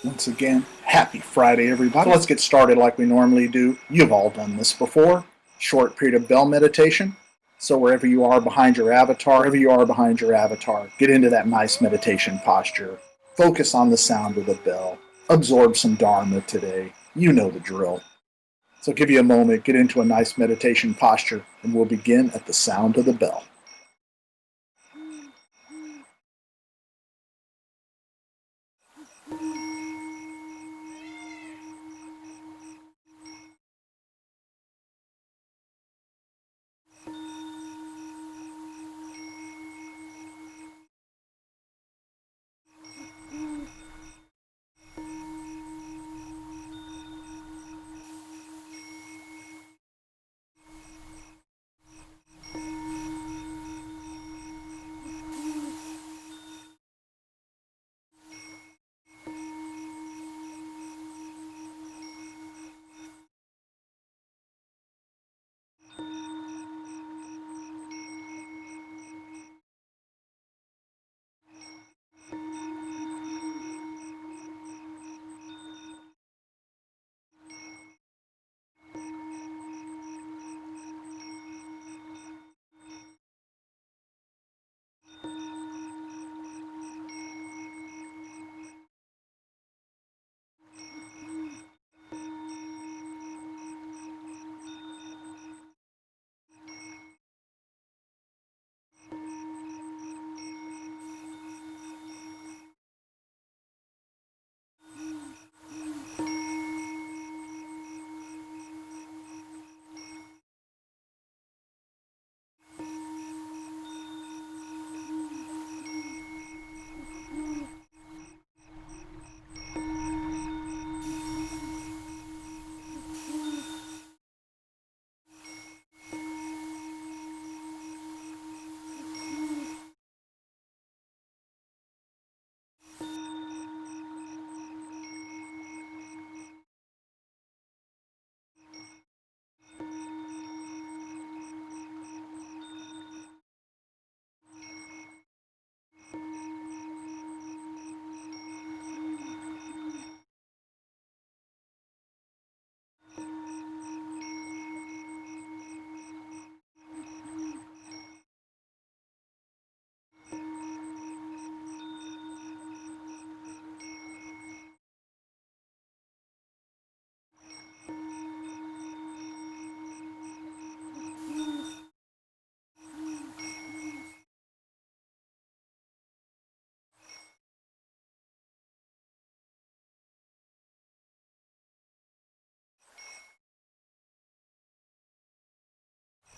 Once again, happy Friday, everybody. So let's get started like we normally do. You've all done this before. Short period of bell meditation. So wherever you are behind your avatar, get into that nice meditation posture. Focus on the sound of the bell. Absorb some Dharma today. You know the drill. So give you a moment, get into a nice meditation posture, and we'll begin at the sound of the bell.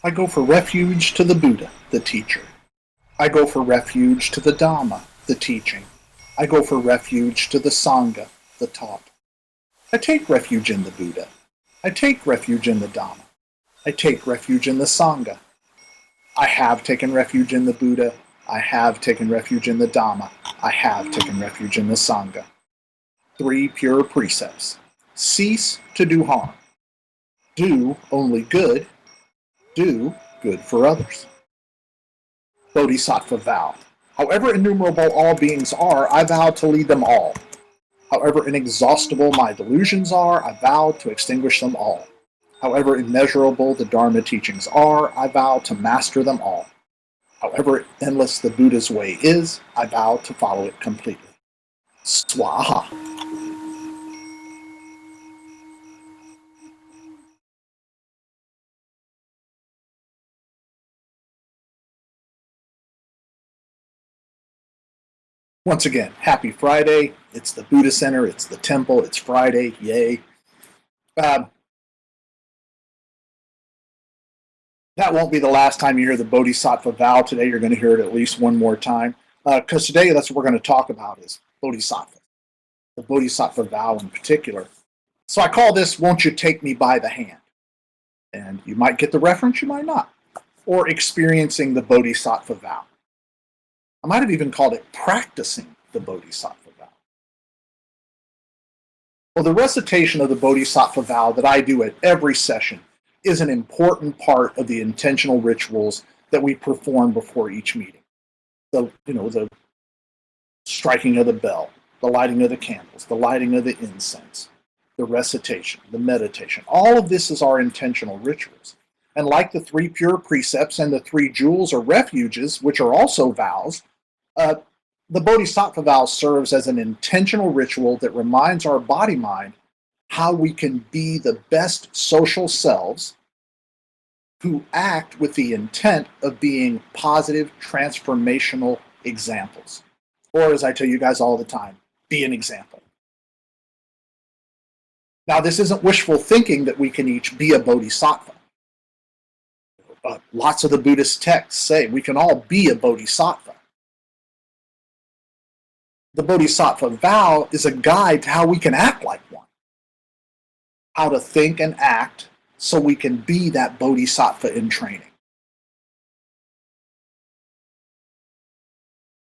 I go for refuge to the Buddha, the teacher. I go for refuge to the Dhamma, the teaching. I go for refuge to the Sangha, the taught. I take refuge in the Buddha. I take refuge in the Dhamma. I take refuge in the Sangha. I have taken refuge in the Buddha. I have taken refuge in the Dhamma. I have taken refuge in the Sangha. 3 pure precepts. Cease to do harm. Do only good. Do good for others. Bodhisattva vow. However innumerable all beings are, I vow to lead them all. However inexhaustible my delusions are, I vow to extinguish them all. However immeasurable the Dharma teachings are, I vow to master them all. However endless the Buddha's way is, I vow to follow it completely. Swaha. Once again, happy Friday. It's the Buddha Center. It's the temple. It's Friday. Yay. That won't be the last time you hear the Bodhisattva vow. Today you're going to hear it at least one more time. Because today that's what we're going to talk about is Bodhisattva. The Bodhisattva vow in particular. So I call this, Won't You Take Me by the Hand? And you might get the reference, you might not. Or experiencing the Bodhisattva vow. I might have even called it practicing the Bodhisattva vow. Well, the recitation of the Bodhisattva vow that I do at every session is an important part of the intentional rituals that we perform before each meeting. The striking of the bell, the lighting of the candles, the lighting of the incense, the recitation, the meditation. All of this is our intentional rituals. And like the 3 pure precepts and the 3 jewels or refuges, which are also vows, the Bodhisattva vow serves as an intentional ritual that reminds our body-mind how we can be the best social selves who act with the intent of being positive, transformational examples. Or, as I tell you guys all the time, be an example. Now, this isn't wishful thinking that we can each be a bodhisattva. Lots of the Buddhist texts say we can all be a bodhisattva. The Bodhisattva vow is a guide to how we can act like one. How to think and act so we can be that bodhisattva in training.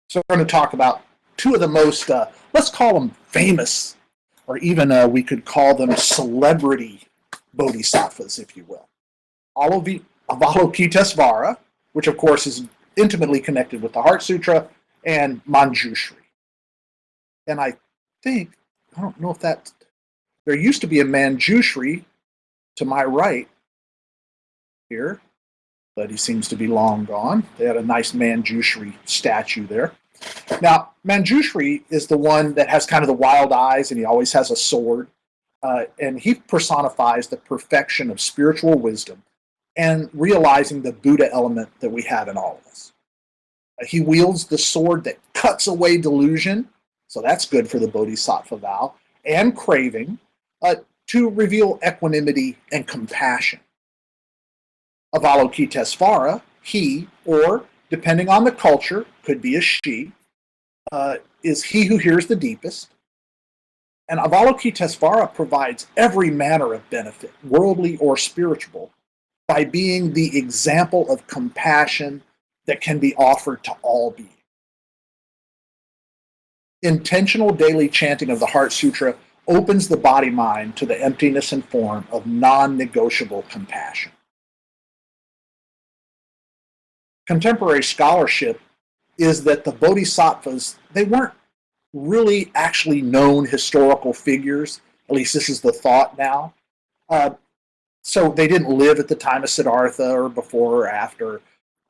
So we're going to talk about 2 of the most, let's call them famous, or even we could call them celebrity bodhisattvas, if you will. Avalokitesvara, which of course is intimately connected with the Heart Sutra, and Manjushri. And I don't know if there used to be a Manjushri to my right here, but he seems to be long gone. They had a nice Manjushri statue there. Now, Manjushri is the one that has kind of the wild eyes, and he always has a sword. And he personifies the perfection of spiritual wisdom and realizing the Buddha element that we have in all of us. He wields the sword that cuts away delusion, so that's good for the Bodhisattva vow, and craving, to reveal equanimity and compassion. Avalokitesvara, he, or depending on the culture, could be a she, is he who hears the deepest. And Avalokitesvara provides every manner of benefit, worldly or spiritual, by being the example of compassion that can be offered to all beings. Intentional daily chanting of the Heart Sutra opens the body-mind to the emptiness and form of non-negotiable compassion. Contemporary scholarship is that the bodhisattvas, they weren't really actually known historical figures. At least this is the thought now. So they didn't live at the time of Siddhartha or before or after.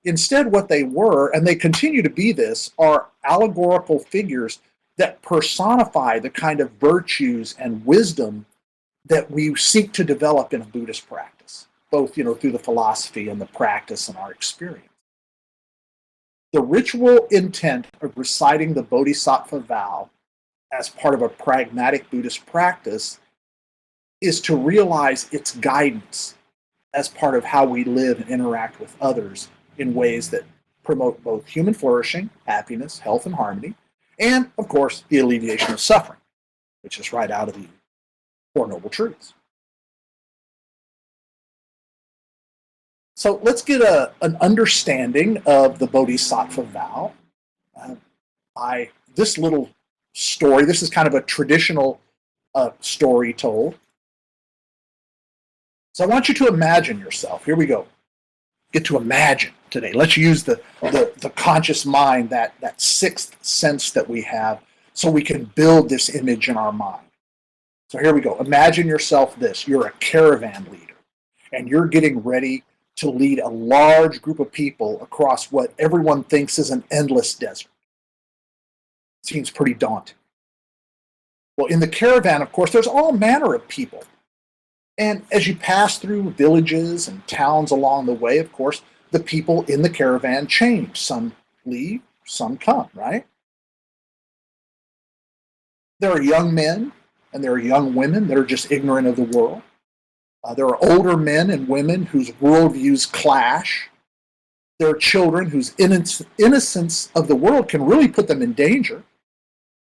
Instead, what they were, and they continue to be this, are allegorical figures that personify the kind of virtues and wisdom that we seek to develop in a Buddhist practice, both through the philosophy and the practice and our experience. The ritual intent of reciting the Bodhisattva vow as part of a pragmatic Buddhist practice is to realize its guidance as part of how we live and interact with others in ways that promote both human flourishing, happiness, health, and harmony, and, of course, the alleviation of suffering, which is right out of the Four Noble Truths. So let's get an understanding of the Bodhisattva vow by this little story. This is kind of a traditional story told. So I want you to imagine yourself. Here we go. Get to imagine today. Let's use the conscious mind, that sixth sense that we have, so we can build this image in our mind. So here we go. Imagine yourself this. You're a caravan leader, and you're getting ready to lead a large group of people across what everyone thinks is an endless desert. Seems pretty daunting. Well, in the caravan, of course, there's all manner of people. And as you pass through villages and towns along the way, of course, the people in the caravan change. Some leave, some come, right? There are young men and there are young women that are just ignorant of the world. There are older men and women whose worldviews clash. There are children whose innocence of the world can really put them in danger.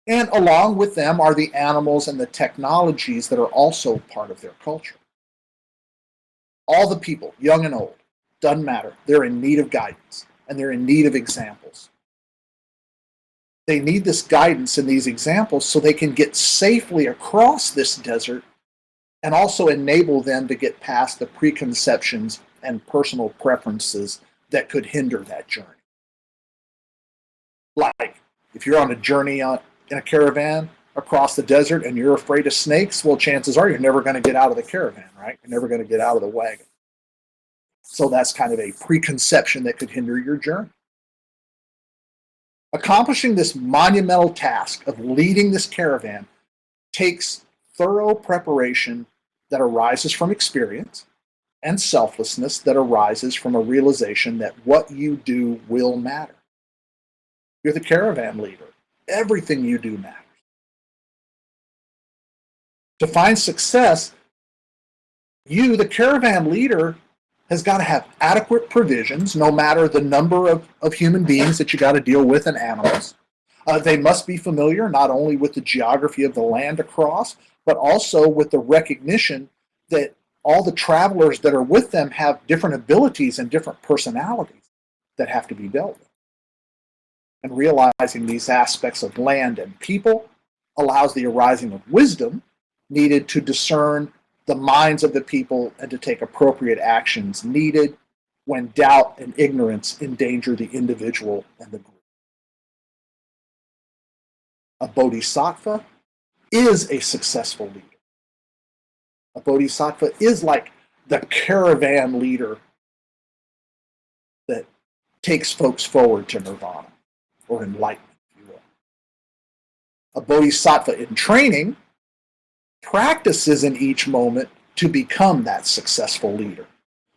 And along with them are the animals and the technologies that are also part of their culture. All the people, young and old, doesn't matter. They're in need of guidance, and they're in need of examples. They need this guidance and these examples so they can get safely across this desert and also enable them to get past the preconceptions and personal preferences that could hinder that journey. Like, if you're on a journey in a caravan, across the desert and you're afraid of snakes, well, chances are you're never going to get out of the caravan, right? You're never going to get out of the wagon. So that's kind of a preconception that could hinder your journey. Accomplishing this monumental task of leading this caravan takes thorough preparation that arises from experience and selflessness that arises from a realization that what you do will matter. You're the caravan leader. Everything you do matters. To find success, you, the caravan leader, has got to have adequate provisions, no matter the number of human beings that you got to deal with and animals. They must be familiar not only with the geography of the land across, but also with the recognition that all the travelers that are with them have different abilities and different personalities that have to be dealt with. And realizing these aspects of land and people allows the arising of wisdom needed to discern the minds of the people and to take appropriate actions needed when doubt and ignorance endanger the individual and the group. A bodhisattva is a successful leader. A bodhisattva is like the caravan leader that takes folks forward to nirvana or enlightenment, if you will. A bodhisattva in training practices in each moment to become that successful leader.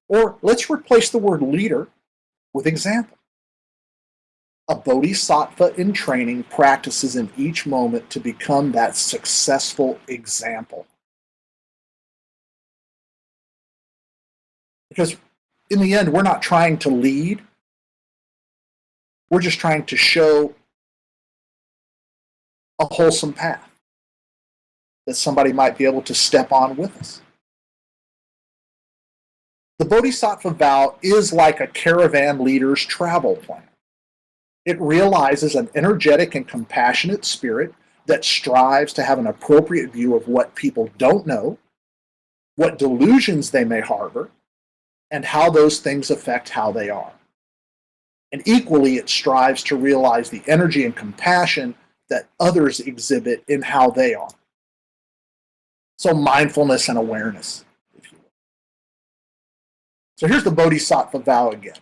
Or let's replace the word leader with example. A bodhisattva in training practices in each moment to become that successful example. Because in the end, we're not trying to lead. We're just trying to show a wholesome path that somebody might be able to step on with us. The Bodhisattva vow is like a caravan leader's travel plan. It realizes an energetic and compassionate spirit that strives to have an appropriate view of what people don't know, what delusions they may harbor, and how those things affect how they are. And equally, it strives to realize the energy and compassion that others exhibit in how they are. So mindfulness and awareness, if you will. So here's the Bodhisattva vow again.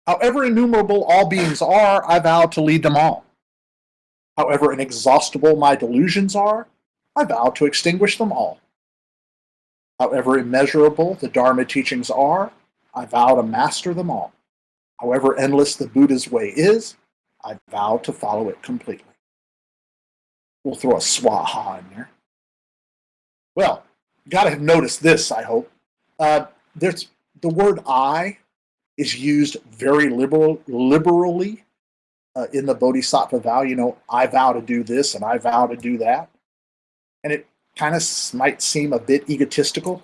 However innumerable all beings are, I vow to lead them all. However inexhaustible my delusions are, I vow to extinguish them all. However immeasurable the Dharma teachings are, I vow to master them all. However endless the Buddha's way is, I vow to follow it completely. We'll throw a swaha in there. Well, you got to have noticed this, I hope. There's the word I is used very liberally in the Bodhisattva vow. You know, I vow to do this and I vow to do that. And it kind of might seem a bit egotistical,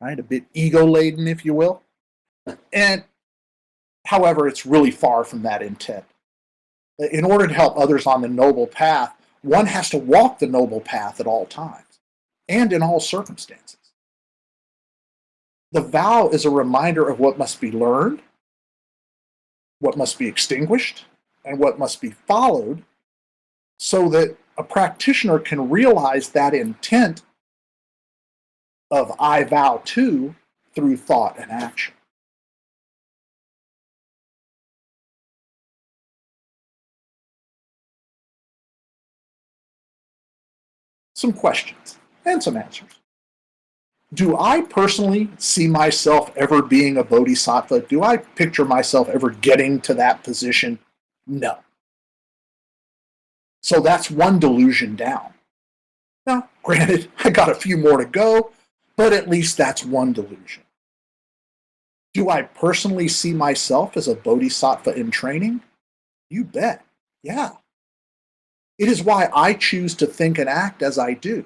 right? A bit ego-laden, if you will. And however, it's really far from that intent. In order to help others on the noble path, one has to walk the noble path at all times and in all circumstances. The vow is a reminder of what must be learned, what must be extinguished, and what must be followed so that a practitioner can realize that intent of I vow to through thought and action. Some questions and some answers. Do I personally see myself ever being a bodhisattva? Do I picture myself ever getting to that position? No. So that's one delusion down. Now, granted, I got a few more to go, but at least that's one delusion. Do I personally see myself as a bodhisattva in training? You bet. Yeah. It is why I choose to think and act as I do.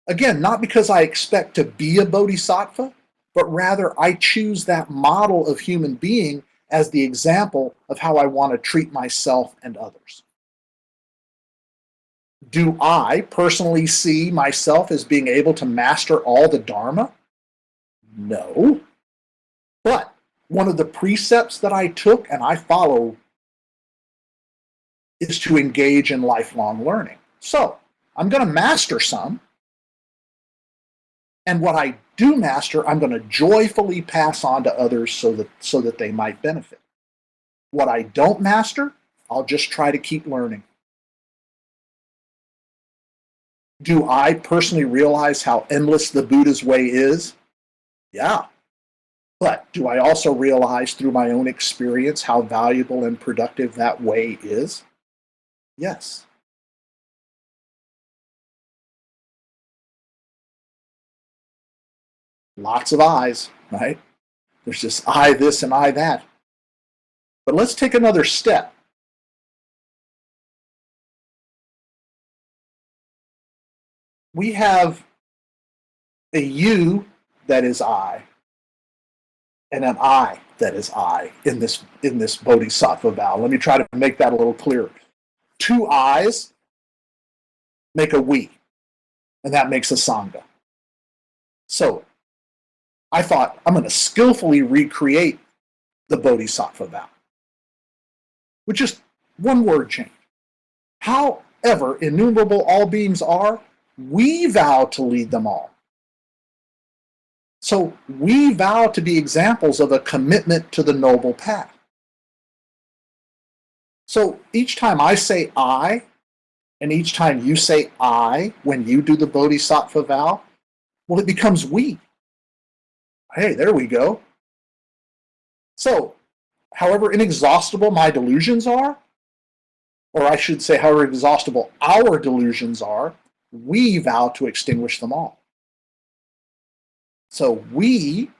Again, not because I expect to be a bodhisattva, but rather I choose that model of human being as the example of how I want to treat myself and others. Do I personally see myself as being able to master all the Dharma? No. But one of the precepts that I took and I follow is to engage in lifelong learning. So I'm going to master some, and what I do master, I'm going to joyfully pass on to others so that they might benefit. What I don't master, I'll just try to keep learning. Do I personally realize how endless the Buddha's way is? Yeah. But do I also realize through my own experience how valuable and productive that way is? Yes. Lots of I's, right? There's just I this and I that. But let's take another step. We have a you that is I and an I that is I in this Bodhisattva vow. Let me try to make that a little clearer. Two I's make a we, and that makes a Sangha. So I thought I'm going to skillfully recreate the Bodhisattva vow with just one word change. However innumerable all beings are, we vow to lead them all. So we vow to be examples of a commitment to the noble path. So each time I say I, and each time you say I when you do the Bodhisattva vow, well, it becomes we. Hey, there we go. So, however inexhaustible my delusions are, or I should say, however exhaustible our delusions are, we vow to extinguish them all. So we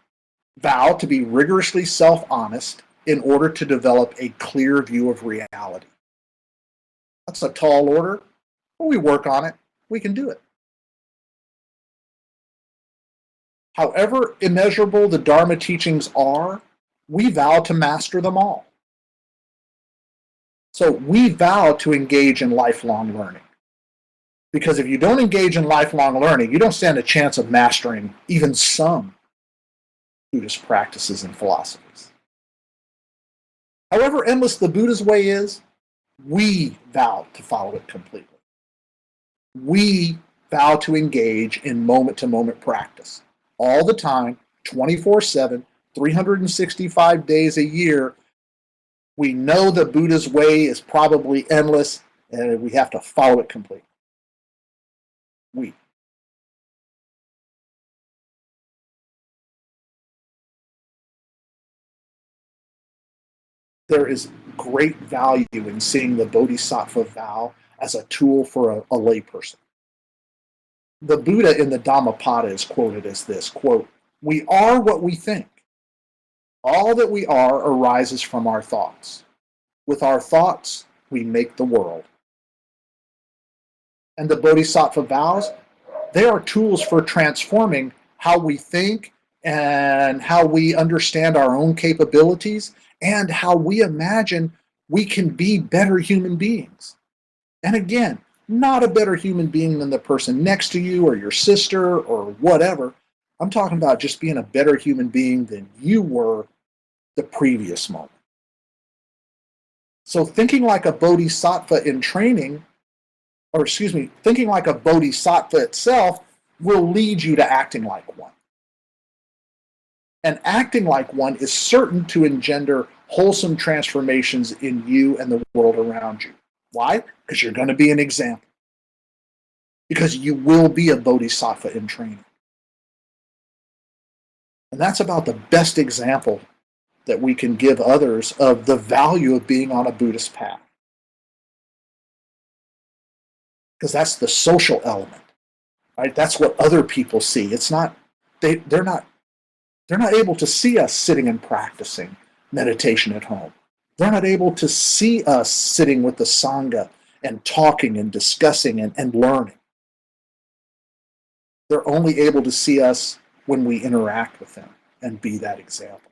vow to be rigorously self-honest in order to develop a clear view of reality. That's a tall order, but we work on it. We can do it. However immeasurable the Dharma teachings are, we vow to master them all. So we vow to engage in lifelong learning. Because if you don't engage in lifelong learning, you don't stand a chance of mastering even some Buddhist practices and philosophies. However endless the Buddha's way is, we vow to follow it completely. We vow to engage in moment-to-moment practice. All the time, 24/7, 365 days a year. We know the Buddha's way is probably endless, and we have to follow it completely. We. There is great value in seeing the Bodhisattva vow as a tool for a layperson. The Buddha in the Dhammapada is quoted as this, quote, "We are what we think. All that we are arises from our thoughts. With our thoughts, we make the world." And the Bodhisattva vows, they are tools for transforming how we think and how we understand our own capabilities and how we imagine we can be better human beings. And again, not a better human being than the person next to you or your sister or whatever. I'm talking about just being a better human being than you were the previous moment. So thinking like a bodhisattva in training, thinking like a bodhisattva itself will lead you to acting like one. And acting like one is certain to engender wholesome transformations in you and the world around you. Why? Because you're going to be an example. Because you will be a bodhisattva in training. And that's about the best example that we can give others of the value of being on a Buddhist path. Because that's the social element, right? That's what other people see. It's not, they're not able to see us sitting and practicing meditation at home. They're not able to see us sitting with the Sangha and talking and discussing and learning. They're only able to see us when we interact with them and be that example.